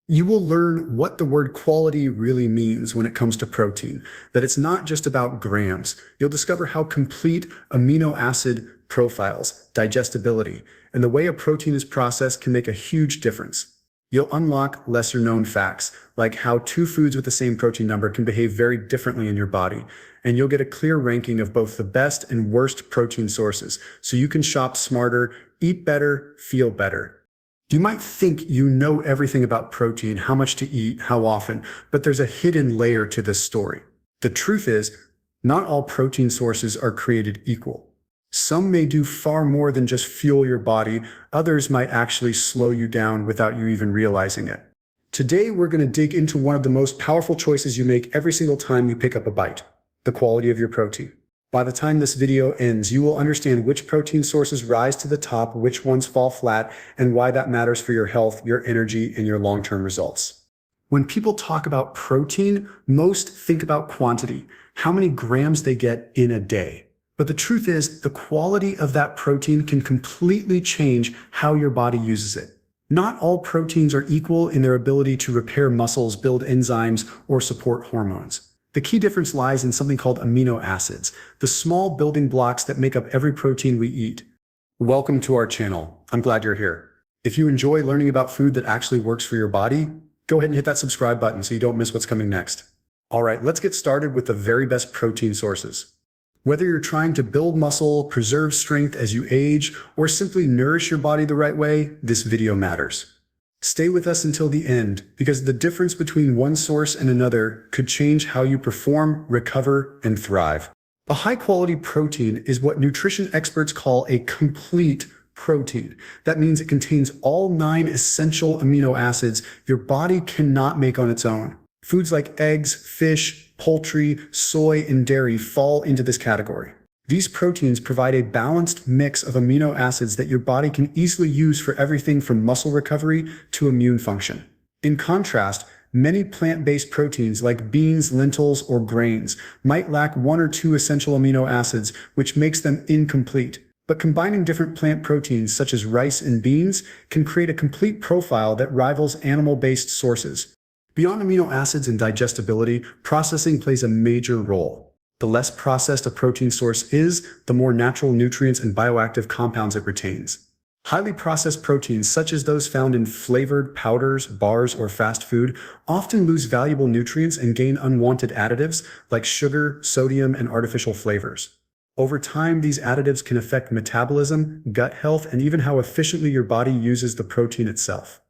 You will learn what the word quality really means when it comes to protein, that it's not just about grams. You'll discover how complete amino acid profiles, digestibility, and the way a protein is processed can make a huge difference. You'll unlock lesser known facts, like how two foods with the same protein number can behave very differently in your body, and you'll get a clear ranking of both the best and worst protein sources, so you can shop smarter, eat better, feel better. You might think you know everything about protein, how much to eat, how often, but there's a hidden layer to this story. The truth is, not all protein sources are created equal. Some may do far more than just fuel your body, others might actually slow you down without you even realizing it. Today, we're going to dig into one of the most powerful choices you make every single time you pick up a bite: the quality of your protein. By the time this video ends, you will understand which protein sources rise to the top, which ones fall flat, and why that matters for your health, your energy, and your long-term results. When people talk about protein, most think about quantity, how many grams they get in a day. But the truth is, the quality of that protein can completely change how your body uses it. Not all proteins are equal in their ability to repair muscles, build enzymes, or support hormones. The key difference lies in something called amino acids, the small building blocks that make up every protein we eat. Welcome to our channel. I'm glad you're here. If you enjoy learning about food that actually works for your body, go ahead and hit that subscribe button so you don't miss what's coming next. All right, let's get started with the very best protein sources. Whether you're trying to build muscle, preserve strength as you age, or simply nourish your body the right way, this video matters. Stay with us until the end, because the difference between one source and another could change how you perform, recover, and thrive. A high-quality protein is what nutrition experts call a complete protein. That means it contains all 9 essential amino acids your body cannot make on its own. Foods like eggs, fish, poultry, soy, and dairy fall into this category. These proteins provide a balanced mix of amino acids that your body can easily use for everything from muscle recovery to immune function. In contrast, many plant-based proteins like beans, lentils, or grains might lack 1 or 2 essential amino acids, which makes them incomplete. But combining different plant proteins such as rice and beans can create a complete profile that rivals animal-based sources. Beyond amino acids and digestibility, processing plays a major role. The less processed a protein source is, the more natural nutrients and bioactive compounds it retains. Highly processed proteins, such as those found in flavored powders, bars, or fast food, often lose valuable nutrients and gain unwanted additives like sugar, sodium, and artificial flavors. Over time, these additives can affect metabolism, gut health, and even how efficiently your body uses the protein itself.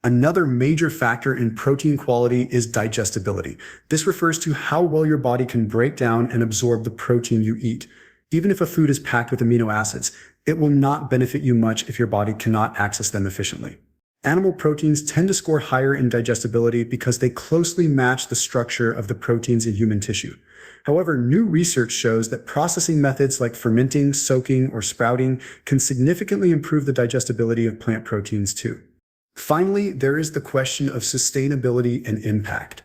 Another major factor in protein quality is digestibility. This refers to how well your body can break down and absorb the protein you eat. Even if a food is packed with amino acids, it will not benefit you much if your body cannot access them efficiently. Animal proteins tend to score higher in digestibility because they closely match the structure of the proteins in human tissue. However, new research shows that processing methods like fermenting, soaking, or sprouting can significantly improve the digestibility of plant proteins too. Finally, there is the question of sustainability and impact.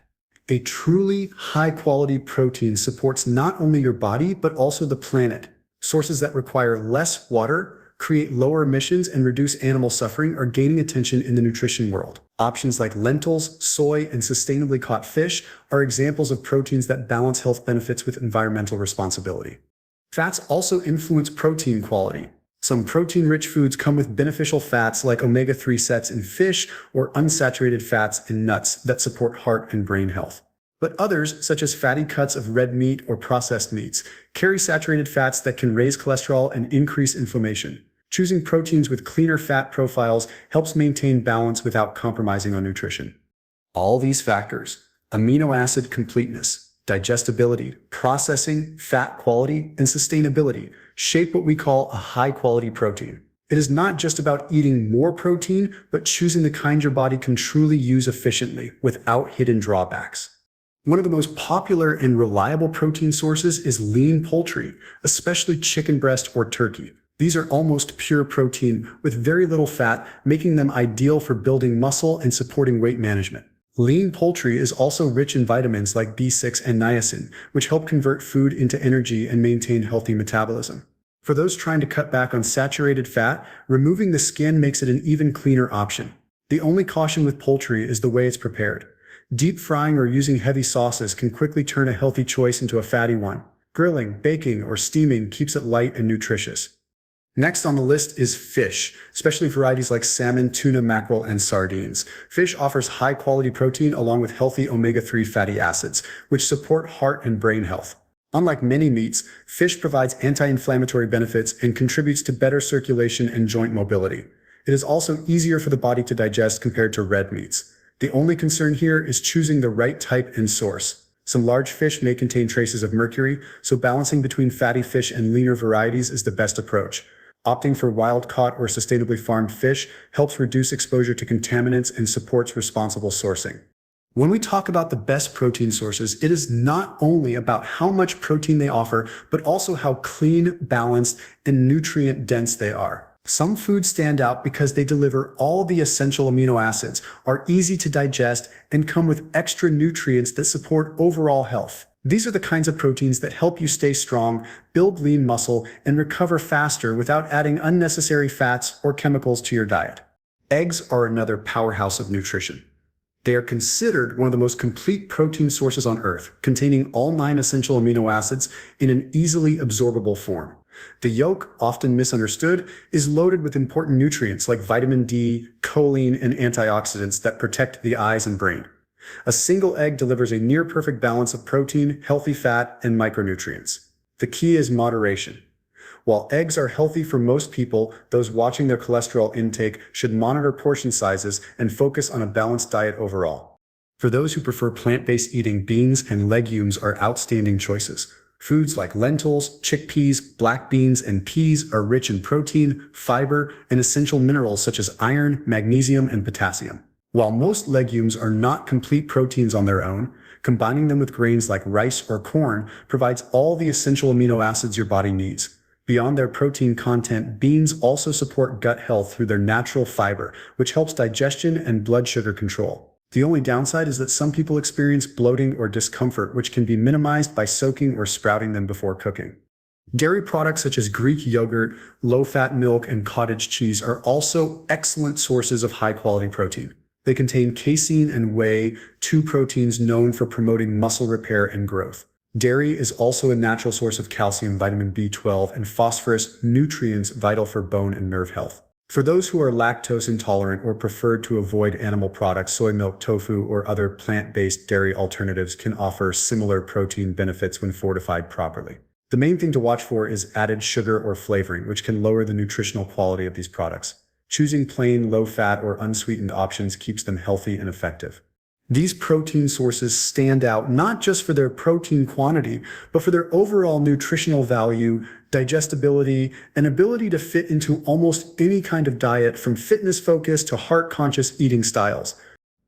A truly high-quality protein supports not only your body, but also the planet. Sources that require less water, create lower emissions, and reduce animal suffering are gaining attention in the nutrition world. Options like lentils, soy, and sustainably caught fish are examples of proteins that balance health benefits with environmental responsibility. Fats also influence protein quality. Some protein-rich foods come with beneficial fats like omega-3 sets in fish or unsaturated fats in nuts that support heart and brain health. But others, such as fatty cuts of red meat or processed meats, carry saturated fats that can raise cholesterol and increase inflammation. Choosing proteins with cleaner fat profiles helps maintain balance without compromising on nutrition. All these factors, amino acid completeness, digestibility, processing, fat quality, and sustainability, shape what we call a high-quality protein. It is not just about eating more protein, but choosing the kind your body can truly use efficiently without hidden drawbacks. One of the most popular and reliable protein sources is lean poultry, especially chicken breast or turkey. These are almost pure protein with very little fat, making them ideal for building muscle and supporting weight management. Lean poultry is also rich in vitamins like B6 and niacin, which help convert food into energy and maintain healthy metabolism. For those trying to cut back on saturated fat, removing the skin makes it an even cleaner option. The only caution with poultry is the way it's prepared. Deep frying or using heavy sauces can quickly turn a healthy choice into a fatty one. Grilling, baking, or steaming keeps it light and nutritious. Next on the list is fish, especially varieties like salmon, tuna, mackerel, and sardines. Fish offers high-quality protein along with healthy omega-3 fatty acids, which support heart and brain health. Unlike many meats, fish provides anti-inflammatory benefits and contributes to better circulation and joint mobility. It is also easier for the body to digest compared to red meats. The only concern here is choosing the right type and source. Some large fish may contain traces of mercury, so balancing between fatty fish and leaner varieties is the best approach. Opting for wild-caught or sustainably farmed fish helps reduce exposure to contaminants and supports responsible sourcing. When we talk about the best protein sources, it is not only about how much protein they offer, but also how clean, balanced, and nutrient-dense they are. Some foods stand out because they deliver all the essential amino acids, are easy to digest, and come with extra nutrients that support overall health. These are the kinds of proteins that help you stay strong, build lean muscle, and recover faster without adding unnecessary fats or chemicals to your diet. Eggs are another powerhouse of nutrition. They are considered one of the most complete protein sources on Earth, containing all 9 essential amino acids in an easily absorbable form. The yolk, often misunderstood, is loaded with important nutrients like vitamin D, choline, and antioxidants that protect the eyes and brain. A single egg delivers a near-perfect balance of protein, healthy fat, and micronutrients. The key is moderation. While eggs are healthy for most people, those watching their cholesterol intake should monitor portion sizes and focus on a balanced diet overall. For those who prefer plant-based eating, beans and legumes are outstanding choices. Foods like lentils, chickpeas, black beans, and peas are rich in protein, fiber, and essential minerals such as iron, magnesium, and potassium. While most legumes are not complete proteins on their own, combining them with grains like rice or corn provides all the essential amino acids your body needs. Beyond their protein content, beans also support gut health through their natural fiber, which helps digestion and blood sugar control. The only downside is that some people experience bloating or discomfort, which can be minimized by soaking or sprouting them before cooking. Dairy products such as Greek yogurt, low-fat milk, and cottage cheese are also excellent sources of high-quality protein. They contain casein and whey, 2 proteins known for promoting muscle repair and growth. Dairy is also a natural source of calcium, vitamin B12, and phosphorus, nutrients vital for bone and nerve health. For those who are lactose intolerant or prefer to avoid animal products, soy milk, tofu, or other plant-based dairy alternatives can offer similar protein benefits when fortified properly. The main thing to watch for is added sugar or flavoring, which can lower the nutritional quality of these products. Choosing plain, low-fat, or unsweetened options keeps them healthy and effective. These protein sources stand out not just for their protein quantity, but for their overall nutritional value, digestibility, and ability to fit into almost any kind of diet, from fitness-focused to heart-conscious eating styles.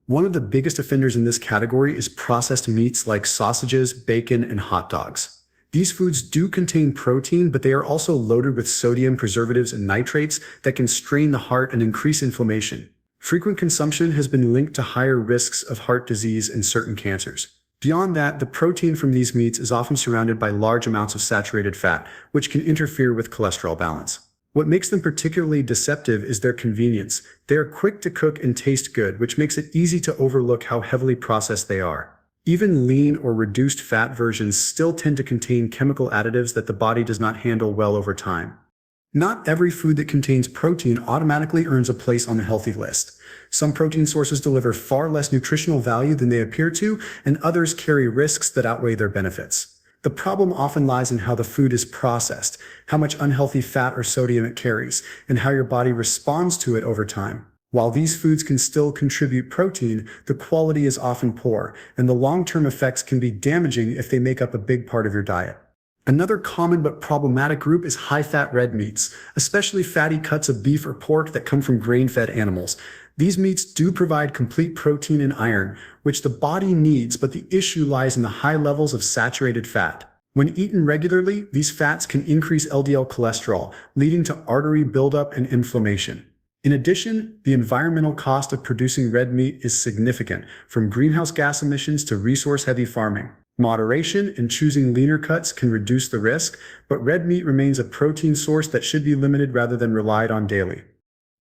One of the biggest offenders in this category is processed meats like sausages, bacon, and hot dogs. These foods do contain protein, but they are also loaded with sodium, preservatives, and nitrates that can strain the heart and increase inflammation. Frequent consumption has been linked to higher risks of heart disease and certain cancers. Beyond that, the protein from these meats is often surrounded by large amounts of saturated fat, which can interfere with cholesterol balance. What makes them particularly deceptive is their convenience. They are quick to cook and taste good, which makes it easy to overlook how heavily processed they are. Even lean or reduced fat versions still tend to contain chemical additives that the body does not handle well over time. Not every food that contains protein automatically earns a place on the healthy list. Some protein sources deliver far less nutritional value than they appear to, and others carry risks that outweigh their benefits. The problem often lies in how the food is processed, how much unhealthy fat or sodium it carries, and how your body responds to it over time. While these foods can still contribute protein, the quality is often poor, and the long-term effects can be damaging if they make up a big part of your diet. Another common but problematic group is high-fat red meats, especially fatty cuts of beef or pork that come from grain-fed animals. These meats do provide complete protein and iron, which the body needs, but the issue lies in the high levels of saturated fat. When eaten regularly, these fats can increase LDL cholesterol, leading to artery buildup and inflammation. In addition, the environmental cost of producing red meat is significant, from greenhouse gas emissions to resource-heavy farming. Moderation in choosing leaner cuts can reduce the risk, but red meat remains a protein source that should be limited rather than relied on daily.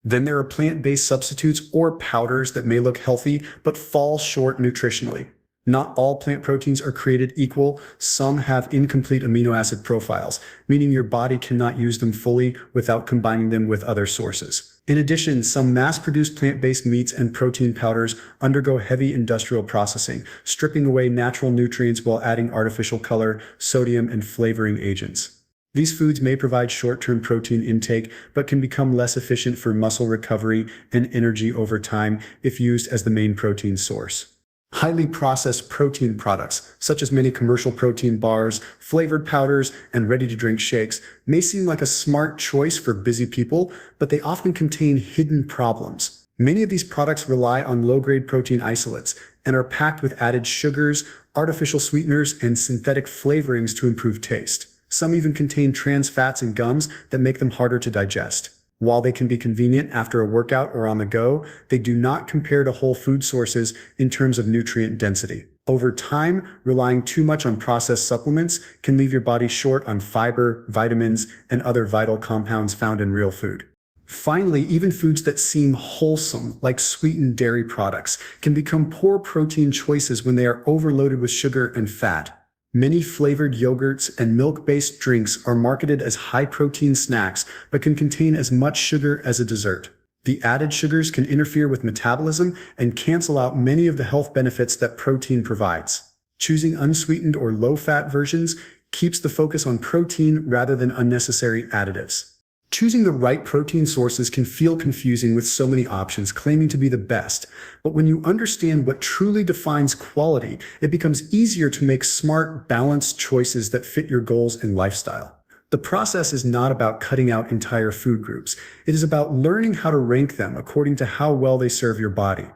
Then there are plant-based substitutes or powders that may look healthy but fall short nutritionally. Not all plant proteins are created equal. Some have incomplete amino acid profiles, meaning your body cannot use them fully without combining them with other sources. In addition, some mass-produced plant-based meats and protein powders undergo heavy industrial processing, stripping away natural nutrients while adding artificial color, sodium, and flavoring agents. These foods may provide short-term protein intake, but can become less efficient for muscle recovery and energy over time if used as the main protein source. Highly processed protein products, such as many commercial protein bars, flavored powders, and ready-to-drink shakes, may seem like a smart choice for busy people, but they often contain hidden problems. Many of these products rely on low-grade protein isolates and are packed with added sugars, artificial sweeteners, and synthetic flavorings to improve taste. Some even contain trans fats and gums that make them harder to digest. While they can be convenient after a workout or on the go, they do not compare to whole food sources in terms of nutrient density. Over time, relying too much on processed supplements can leave your body short on fiber, vitamins, and other vital compounds found in real food. Finally, even foods that seem wholesome, like sweetened dairy products, can become poor protein choices when they are overloaded with sugar and fat. Many flavored yogurts and milk-based drinks are marketed as high-protein snacks, but can contain as much sugar as a dessert. The added sugars can interfere with metabolism and cancel out many of the health benefits that protein provides. Choosing unsweetened or low-fat versions keeps the focus on protein rather than unnecessary additives. Choosing the right protein sources can feel confusing with so many options claiming to be the best, but when you understand what truly defines quality, it becomes easier to make smart, balanced choices that fit your goals and lifestyle. The process is not about cutting out entire food groups. It is about learning how to rank them according to how well they serve your body.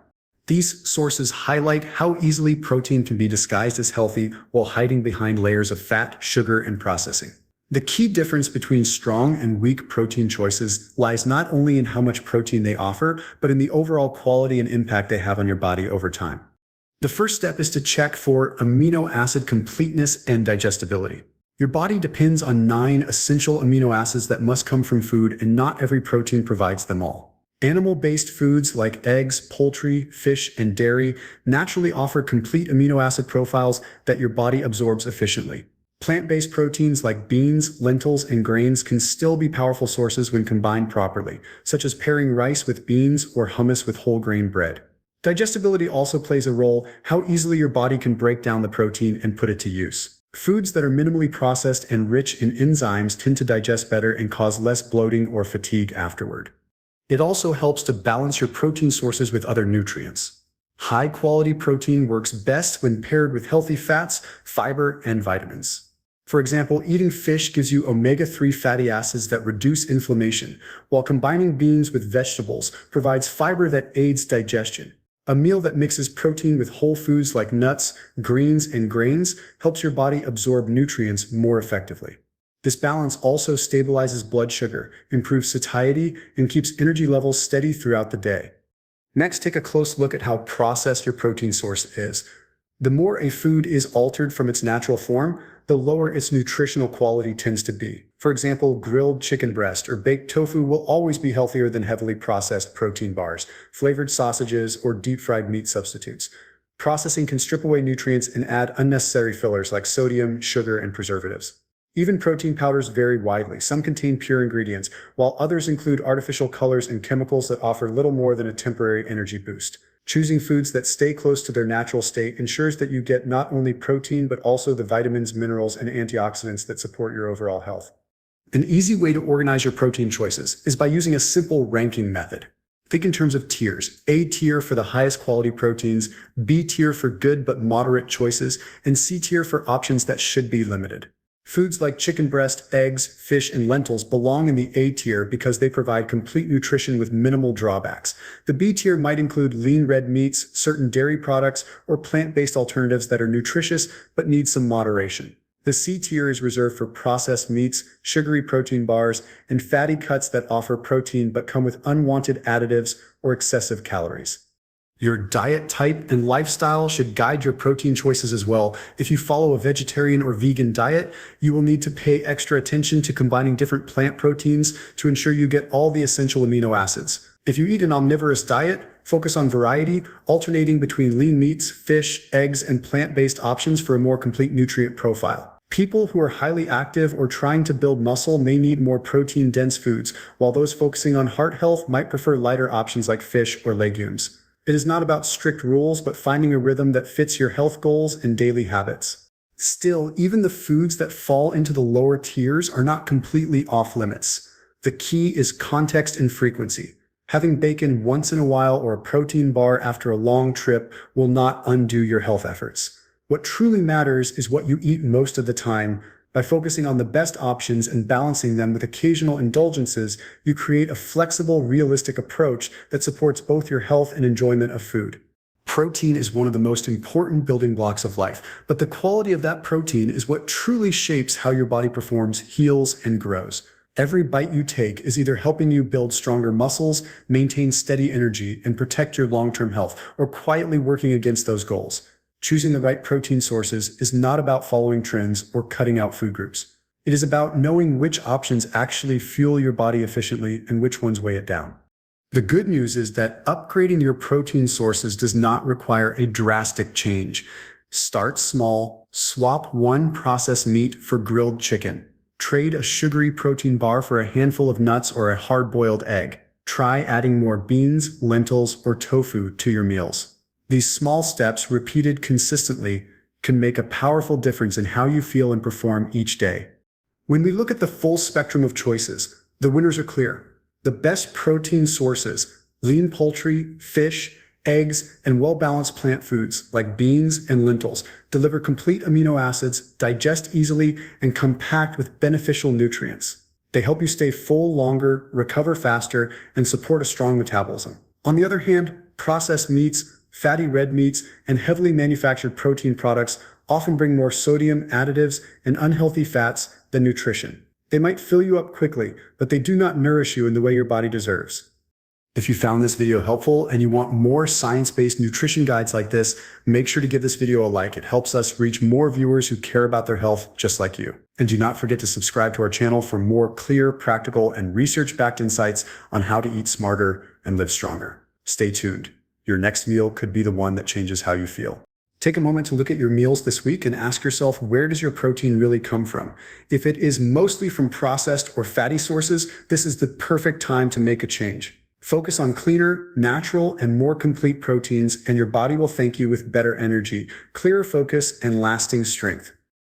These sources highlight how easily protein can be disguised as healthy while hiding behind layers of fat, sugar, and processing. The key difference between strong and weak protein choices lies not only in how much protein they offer, but in the overall quality and impact they have on your body over time. The first step is to check for amino acid completeness and digestibility. Your body depends on 9 essential amino acids that must come from food, and not every protein provides them all. Animal-based foods like eggs, poultry, fish, and dairy naturally offer complete amino acid profiles that your body absorbs efficiently. Plant-based proteins like beans, lentils, and grains can still be powerful sources when combined properly, such as pairing rice with beans or hummus with whole grain bread. Digestibility also plays a role. How easily your body can break down the protein and put it to use. Foods that are minimally processed and rich in enzymes tend to digest better and cause less bloating or fatigue afterward. It also helps to balance your protein sources with other nutrients. High-quality protein works best when paired with healthy fats, fiber, and vitamins. For example, eating fish gives you omega-3 fatty acids that reduce inflammation, while combining beans with vegetables provides fiber that aids digestion. A meal that mixes protein with whole foods like nuts, greens, and grains helps your body absorb nutrients more effectively. This balance also stabilizes blood sugar, improves satiety, and keeps energy levels steady throughout the day. Next, take a close look at how processed your protein source is. The more a food is altered from its natural form, the lower its nutritional quality tends to be. For example, grilled chicken breast or baked tofu will always be healthier than heavily processed protein bars, flavored sausages, or deep-fried meat substitutes. Processing can strip away nutrients and add unnecessary fillers like sodium, sugar, and preservatives. Even protein powders vary widely. Some contain pure ingredients, while others include artificial colors and chemicals that offer little more than a temporary energy boost. Choosing foods that stay close to their natural state ensures that you get not only protein but also the vitamins, minerals, and antioxidants that support your overall health. An easy way to organize your protein choices is by using a simple ranking method. Think in terms of tiers: A tier for the highest quality proteins, B tier for good but moderate choices, and C tier for options that should be limited. Foods like chicken breast, eggs, fish, and lentils belong in the A tier because they provide complete nutrition with minimal drawbacks. The B tier might include lean red meats, certain dairy products, or plant-based alternatives that are nutritious but need some moderation. The C tier is reserved for processed meats, sugary protein bars, and fatty cuts that offer protein but come with unwanted additives or excessive calories. Your diet type and lifestyle should guide your protein choices as well. If you follow a vegetarian or vegan diet, you will need to pay extra attention to combining different plant proteins to ensure you get all the essential amino acids. If you eat an omnivorous diet, focus on variety, alternating between lean meats, fish, eggs, and plant-based options for a more complete nutrient profile. People who are highly active or trying to build muscle may need more protein-dense foods, while those focusing on heart health might prefer lighter options like fish or legumes. It is not about strict rules, but finding a rhythm that fits your health goals and daily habits. Still, even the foods that fall into the lower tiers are not completely off limits. The key is context and frequency. Having bacon once in a while or a protein bar after a long trip will not undo your health efforts. What truly matters is what you eat most of the time. By focusing on the best options and balancing them with occasional indulgences, you create a flexible, realistic approach that supports both your health and enjoyment of food. Protein is one of the most important building blocks of life, but the quality of that protein is what truly shapes how your body performs, heals, and grows. Every bite you take is either helping you build stronger muscles, maintain steady energy, and protect your long-term health, or quietly working against those goals. Choosing the right protein sources is not about following trends or cutting out food groups. It is about knowing which options actually fuel your body efficiently and which ones weigh it down. The good news is that upgrading your protein sources does not require a drastic change. Start small, swap one processed meat for grilled chicken. Trade a sugary protein bar for a handful of nuts or a hard-boiled egg. Try adding more beans, lentils, or tofu to your meals. These small steps, repeated consistently, can make a powerful difference in how you feel and perform each day. When we look at the full spectrum of choices, the winners are clear. The best protein sources, lean poultry, fish, eggs, and well-balanced plant foods like beans and lentils, deliver complete amino acids, digest easily, and come packed with beneficial nutrients. They help you stay full longer, recover faster, and support a strong metabolism. On the other hand, processed meats, fatty red meats, and heavily manufactured protein products often bring more sodium, additives, and unhealthy fats than nutrition. They might fill you up quickly, but they do not nourish you in the way your body deserves. If you found this video helpful and you want more science-based nutrition guides like this, make sure to give this video a like. It helps us reach more viewers who care about their health just like you. And do not forget to subscribe to our channel for more clear, practical, and research-backed insights on how to eat smarter and live stronger. Stay tuned. Your next meal could be the one that changes how you feel. Take a moment to look at your meals this week and ask yourself, where does your protein really come from? If it is mostly from processed or fatty sources, this is the perfect time to make a change. Focus on cleaner, natural, and more complete proteins, and your body will thank you with better energy, clearer focus, and lasting strength.